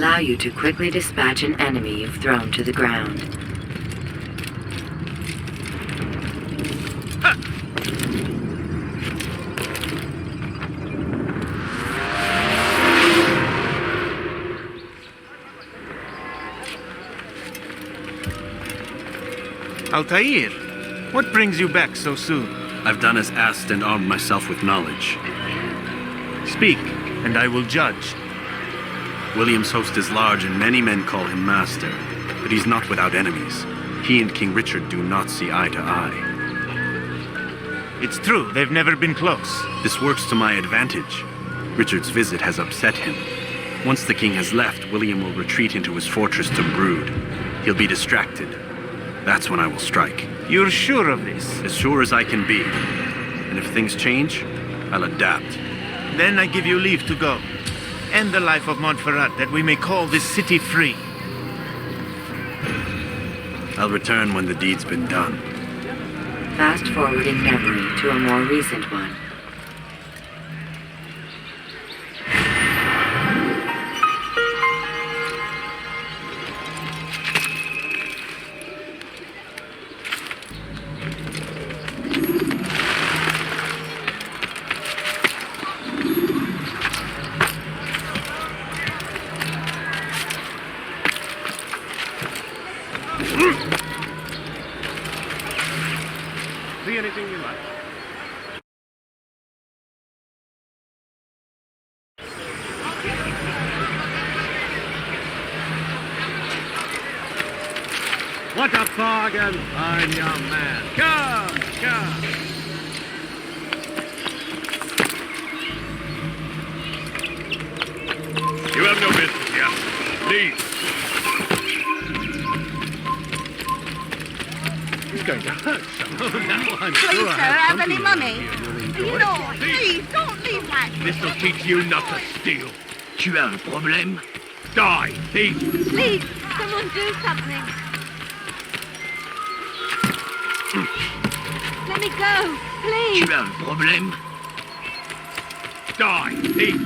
allow you to quickly dispatch an enemy you've thrown to the ground. Altair, what brings you back so soon? I've done as asked and armed myself with knowledge. Speak, and I will judge. William's host is large and many men call him master, but he's not without enemies. He and King Richard do not see eye to eye. It's true, they've never been close. This works to my advantage. Richard's visit has upset him. Once the king has left, William will retreat into his fortress to brood. He'll be distracted. That's when I will strike. You're sure of this? As sure as I can be. And if things change, I'll adapt. Then I give you leave to go. End the life of Montferrat, that we may call this city free. I'll return when the deed's been done. Fast forward in memory to a more recent one. See anything you like? What a bargain, fine young man. Come, come. You have no business here. Leave. He's going to hurt someone. Now I'm Please, sure sir, I have have any something money? around here you'll enjoy. No, please, don't leave like this. This'll teach you not to steal. Tu as un problème? Die, thief! Please, someone do something. Let me go, please. Tu as un problème? Die, thief!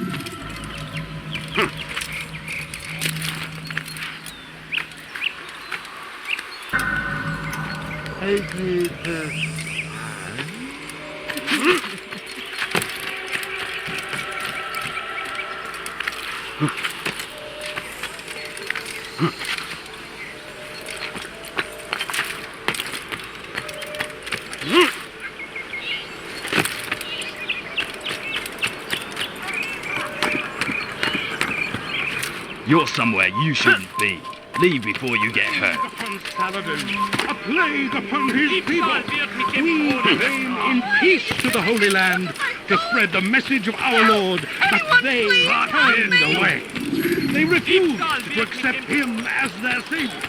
You're somewhere you shouldn't be. Leave before you get hurt. Upon Saladin, a plague upon his people. We came in peace to the Holy Land to spread the message of our Lord, but they turned away. They refused to accept him as their savior.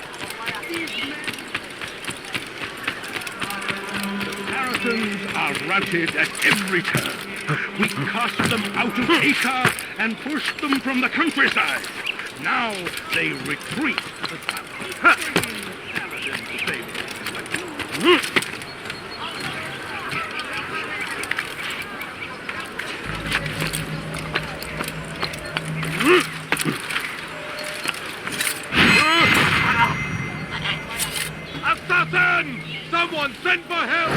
The Saracens are routed at every turn. We cast them out of Acre and pushed them from the countryside. Now they retreat to the south. Saladin to Sable. Assassin! Someone send for help!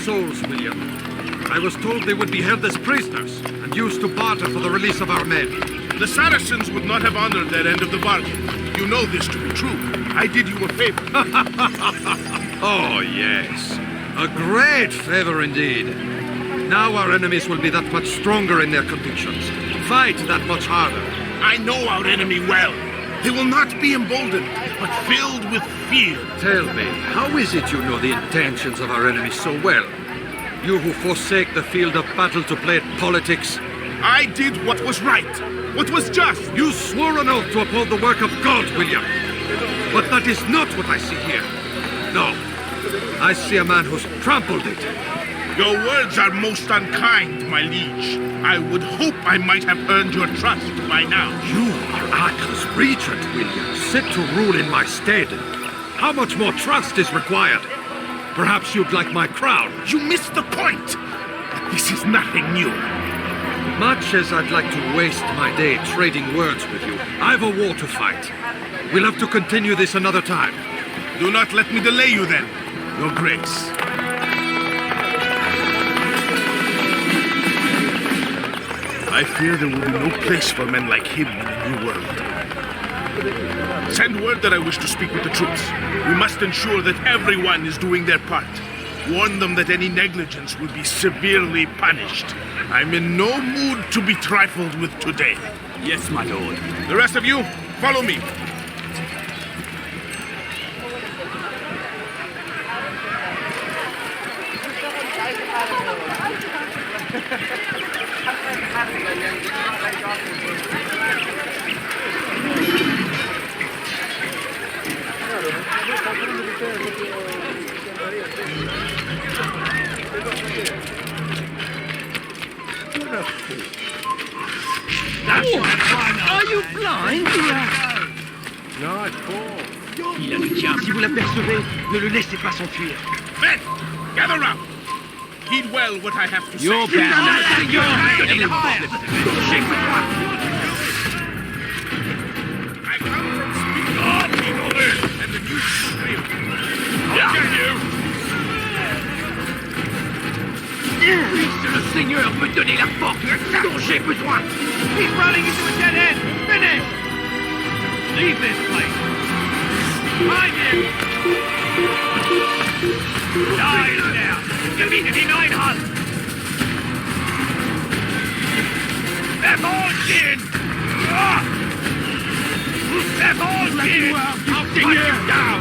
Souls, William. I was told they would be held as prisoners and used to barter for the release of our men. The Saracens would not have honored their end of the bargain. You know this to be true. I did you a favor. Oh, yes. A great favor indeed. Now our enemies will be that much stronger in their convictions. Fight that much harder. I know our enemy well. They will not be emboldened, but filled with fear. Tell me, how is it you know the intentions of our enemies so well? You who forsake the field of battle to play at politics. I did what was right, what was just. You swore an oath to uphold the work of God, William. But that is not what I see here. No. I see a man who's trampled it. Your words are most unkind, my liege. I would hope I might have earned your trust by now. You are Atlas Regent, William, set to rule in my stead. How much more trust is required? Perhaps you'd like my crown. You missed the point. This is nothing new. Much as I'd like to waste my day trading words with you, I've a war to fight. We'll have to continue this another time. Do not let me delay you then, Your Grace. I fear there will be no place for men like him in the New World. Send word that I wish to speak with the troops. We must ensure that everyone is doing their part. Warn them that any negligence will be severely punished. I'm in no mood to be trifled with today. Yes, my lord. The rest of you, follow me. Are you blind? Il a le tien. Si vous l'apercevez, ne le laissez pas s'enfuir. Men, gather round. Heed well what I have to say. You're bound. I come from speaking and the news is real. I'll get you. Puisse le Seigneur me donner la force dont j'ai besoin. He's running into a dead end. Finish. Leave this place. Find him. Die now. Gebiete hineinhalten. Verfolgen! Verfolgen! I'll cut you down!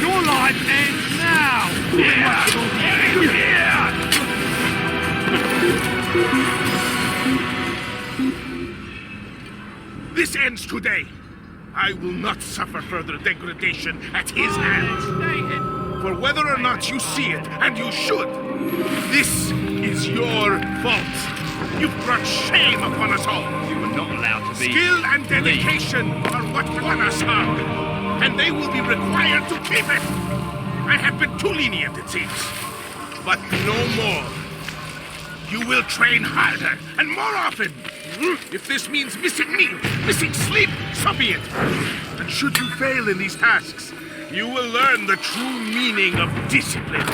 Your life ends now! Here! This ends today. I will not suffer further degradation at his hands. For whether or not you see it, and you should, this is your fault. You've brought shame upon us all. You are not allowed to be... Skill and dedication are what won us harm, and they will be required to keep it. I have been too lenient, it seems. But no more. You will train harder, and more often. If this means missing meal, missing sleep, so be it. And should you fail in these tasks, you will learn the true meaning of discipline.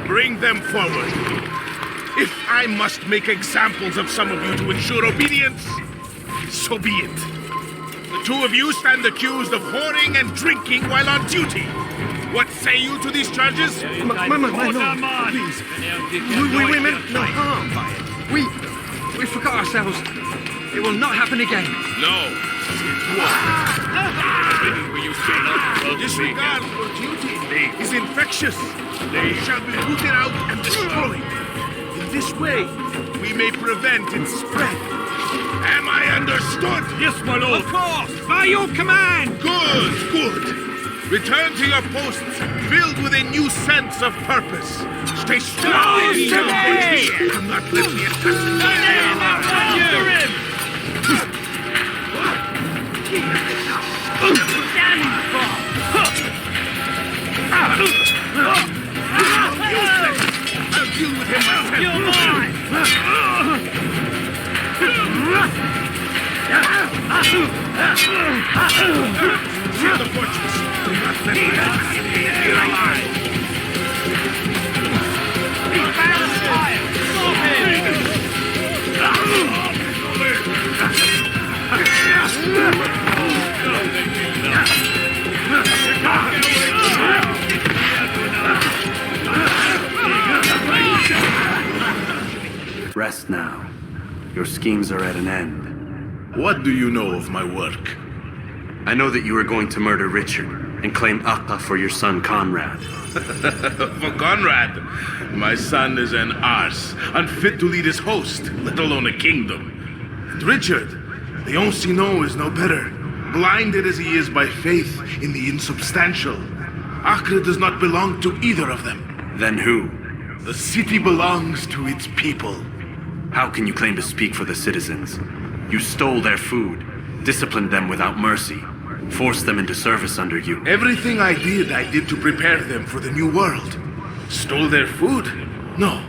Bring them forward. If I must make examples of some of you to ensure obedience, so be it. The two of you stand accused of whoring and drinking while on duty. What say you to these charges? My lord, please. We meant no harm. We forgot ourselves. It will not happen again. No, it won't. Disregard for duty is infectious. They shall be rooted out and destroyed. In this way, we may prevent its spread. Am I understood? Yes, my lord. Of course. By your command. Good, good. Return to your posts, filled with a new sense of purpose. Stay strong. Do not let me I'll deal with him myself. You're mine. Seal the fortress. Do not let me alive. He's found fire. Stop him. Rest now. Your schemes are at an end. What do you know of my work? I know that you are going to murder Richard. and claim Akka for your son Conrad. For Conrad, my son is an arse, unfit to lead his host, let alone a kingdom. And Richard, the Ancien is no better, blinded as he is by faith in the insubstantial. Acre does not belong to either of them. Then who? The city belongs to its people. How can you claim to speak for the citizens? You stole their food, disciplined them without mercy, forced them into service under you. Everything I did to prepare them for the new world. Stole their food? No.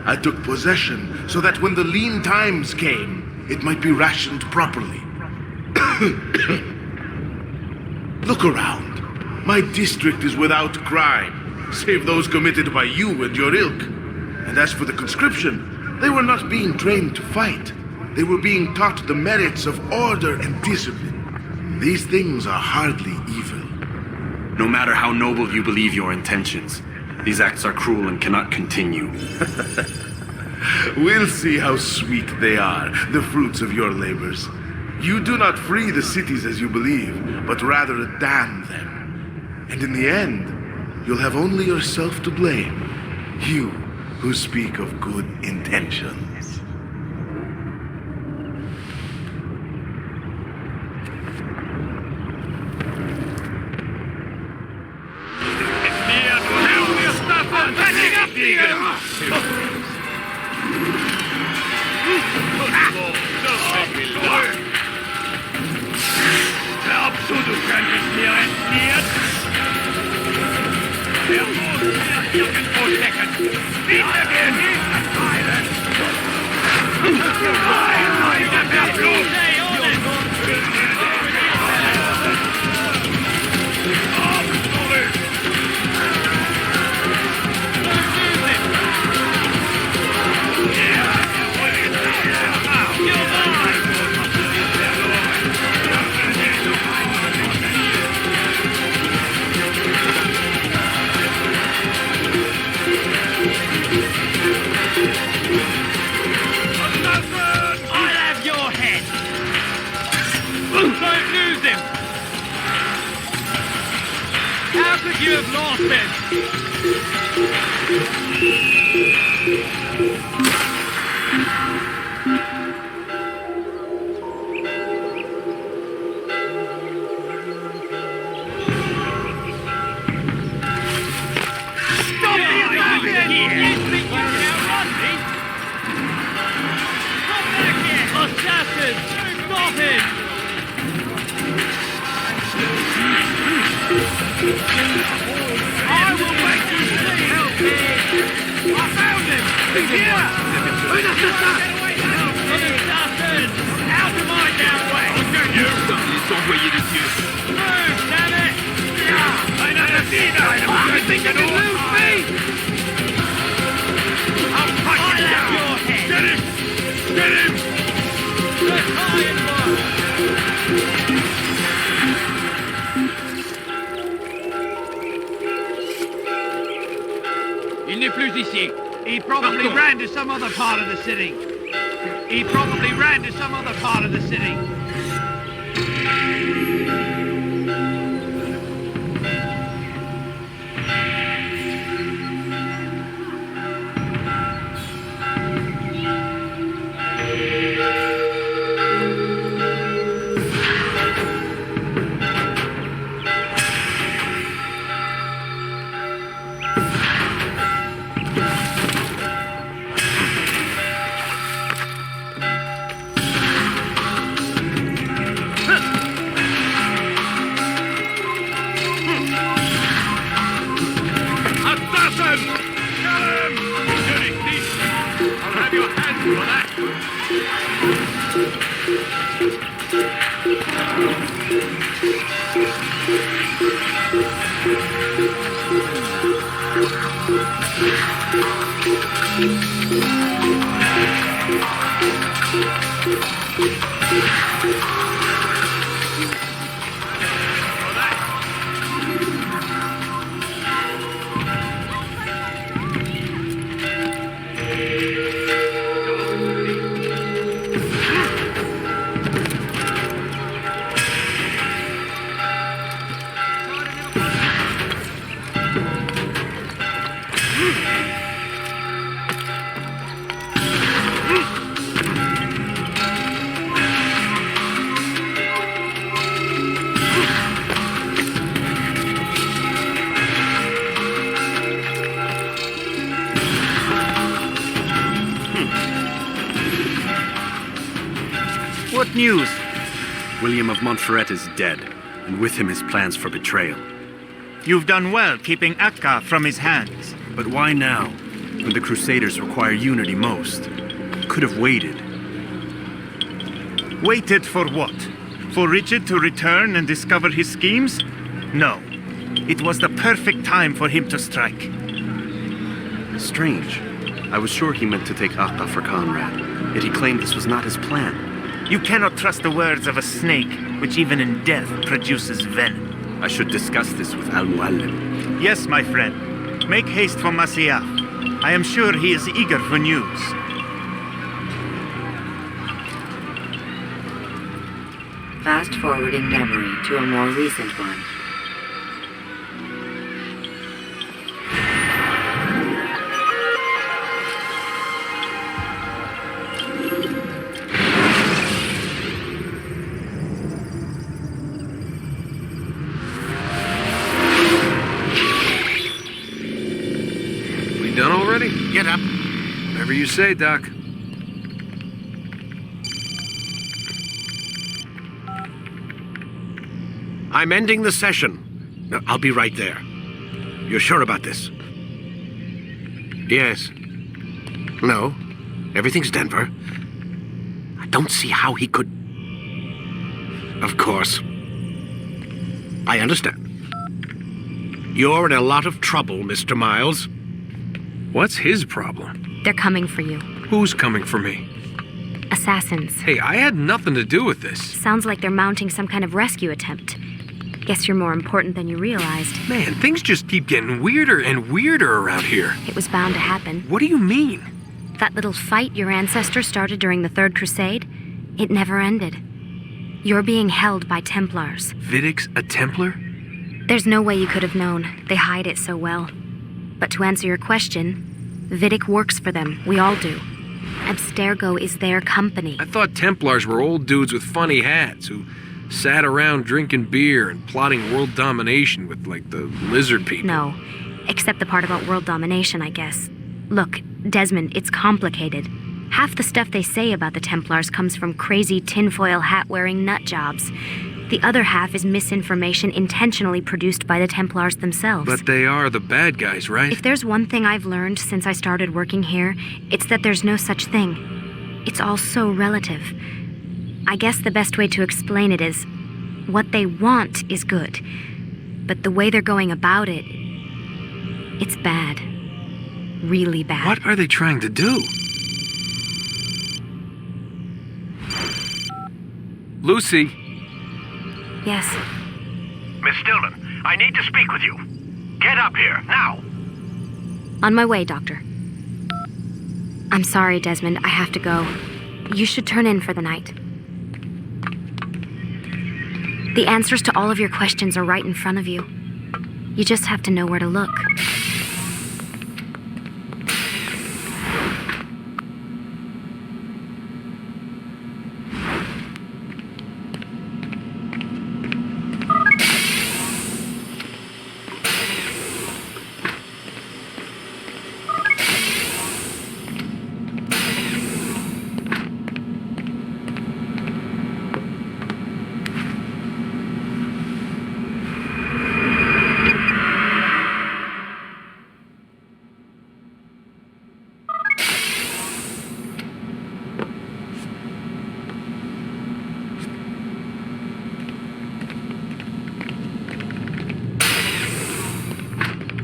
I took possession so that when the lean times came, it might be rationed properly. Look around. My district is without crime, save those committed by you and your ilk. And as for the conscription, they were not being trained to fight. They were being taught the merits of order and discipline. These things are hardly evil. No matter how noble you believe your intentions, these acts are cruel and cannot continue. We'll see how sweet they are, the fruits of your labors. You do not free the cities as you believe, but rather damn them. And in the end, you'll have only yourself to blame. You who speak of good intentions. You have lost him! Stop it! You think you can outrun me? Come back here! Assassin! Stop him! I will make you see! Help me! I found him! He's here! Who's assassin? An assassin! Out of my damn way! I'll get you! Ils sont envoyés dessus. Move, damn it! Ein Assassino! You think you can lose me? I'll cut you down! Your head! Get him! Get him! Let's high and low! Il n'est plus ici. He probably ran to some other part of the city. He probably ran to some other part of the city. What news? William of Montferrat is dead, and with him his plans for betrayal. You've done well keeping Akka from his hands. But why now, when the Crusaders require unity most? Could have waited. Waited for what? For Richard to return and discover his schemes? No. It was the perfect time for him to strike. Strange. I was sure he meant to take Akka for Conrad, yet he claimed this was not his plan. You cannot trust the words of a snake, which even in death produces venom. I should discuss this with Al-Muallim. Yes, my friend. Make haste for Masyaf. I am sure he is eager for news. Fast forwarding memory to a more recent one. We done already? Get up. Whatever you say, Doc. I'm ending the session. No, I'll be right there. You're sure about this? Yes. No. Everything's Denver. I don't see how he could... Of course. I understand. You're in a lot of trouble, Mr. Miles. What's his problem? They're coming for you. Who's coming for me? Assassins. Hey, I had nothing to do with this. Sounds like they're mounting some kind of rescue attempt. Guess you're more important than you realized. Man, things just keep getting weirder and weirder around here. It was bound to happen. What do you mean? That little fight your ancestors started during the Third Crusade, it never ended. You're being held by Templars. Vidic's a Templar? There's no way you could have known. They hide it so well. But to answer your question, Vidic works for them. We all do. Abstergo is their company. I thought Templars were old dudes with funny hats who sat around drinking beer and plotting world domination with, like, the lizard people. No, except the part about world domination, I guess. Look, Desmond, it's complicated. Half the stuff they say about the Templars comes from crazy tinfoil hat-wearing nut jobs. The other half is misinformation intentionally produced by the Templars themselves. But they are the bad guys, right? If there's one thing I've learned since I started working here, it's that there's no such thing. It's all so relative. I guess the best way to explain it is, what they want is good. But the way they're going about it, it's bad. Really bad. What are they trying to do? Lucy. Yes. Miss Stillman, I need to speak with you. Get up here, now! On my way, Doctor. I'm sorry, Desmond. I have to go. You should turn in for the night. The answers to all of your questions are right in front of you. You just have to know where to look.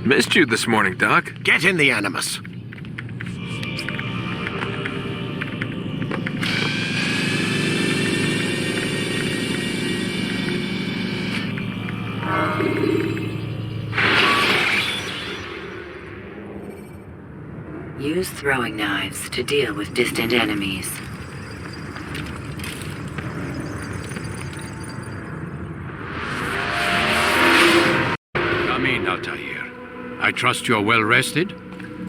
Missed you this morning, Doc. Get in the Animus. Use throwing knives to deal with distant enemies. Come in, Altair. I trust you're well rested?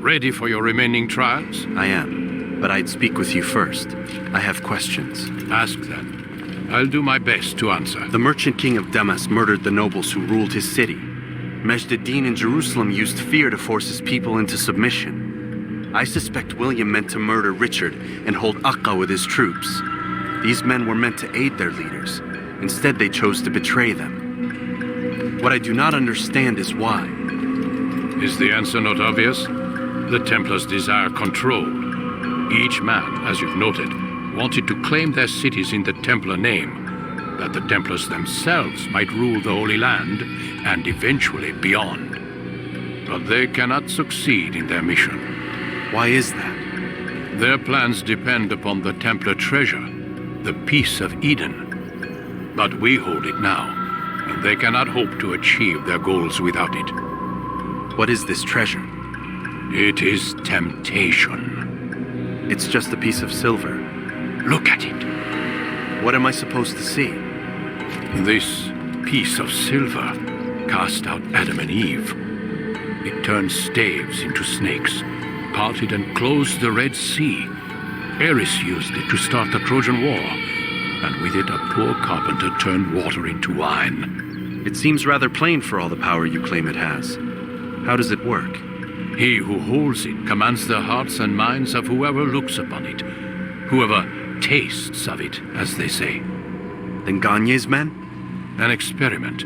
Ready for your remaining trials? I am, but I'd speak with you first. I have questions. Ask them. I'll do my best to answer. The merchant king of Damas murdered the nobles who ruled his city. Majd ad-Din in Jerusalem used fear to force his people into submission. I suspect William meant to murder Richard and hold Akka with his troops. These men were meant to aid their leaders. Instead, they chose to betray them. What I do not understand is why. Is the answer not obvious? The Templars desire control. Each man, as you've noted, wanted to claim their cities in the Templar name, that the Templars themselves might rule the Holy Land and eventually beyond. But they cannot succeed in their mission. Why is that? Their plans depend upon the Templar treasure, the Peace of Eden. But we hold it now, and they cannot hope to achieve their goals without it. What is this treasure? It is temptation. It's just a piece of silver. Look at it. What am I supposed to see? This piece of silver cast out Adam and Eve. It turned staves into snakes, parted and closed the Red Sea. Ares used it to start the Trojan War, and with it a poor carpenter turned water into wine. It seems rather plain for all the power you claim it has. How does it work? He who holds it commands the hearts and minds of whoever looks upon it, whoever tastes of it, as they say. Then Gagne's men? An experiment.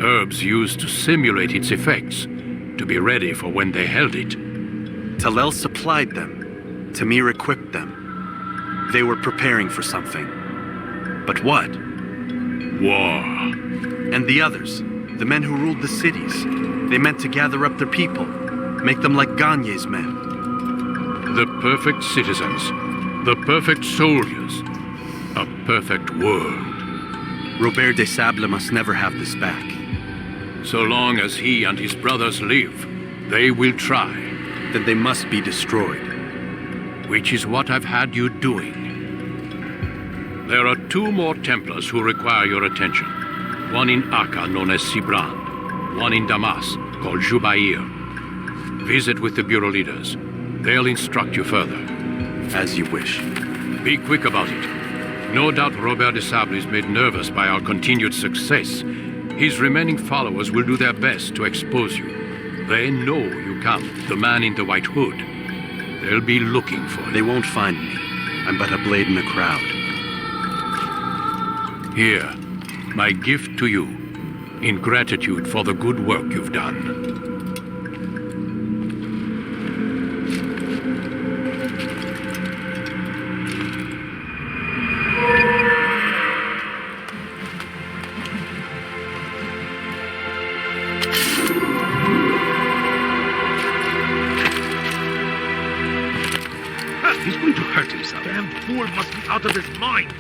Herbs used to simulate its effects, to be ready for when they held it. Talel supplied them. Tamir equipped them. They were preparing for something. But what? War. And the others, the men who ruled the cities, they meant to gather up their people, make them like Gagne's men. The perfect citizens, the perfect soldiers, a perfect world. Robert de Sable must never have this back. So long as he and his brothers live, they will try. Then they must be destroyed. Which is what I've had you doing. There are 2 more Templars who require your attention. One in Akka, known as Sibran. One in Damas, called Jubair. Visit with the Bureau leaders. They'll instruct you further. As you wish. Be quick about it. No doubt Robert de Sable is made nervous by our continued success. His remaining followers will do their best to expose you. They know you come, the man in the white hood. They'll be looking for you. They won't find me. I'm but a blade in the crowd. Here, my gift to you, in gratitude for the good work you've done. He's going to hurt himself. Damn fool must be out of his mind.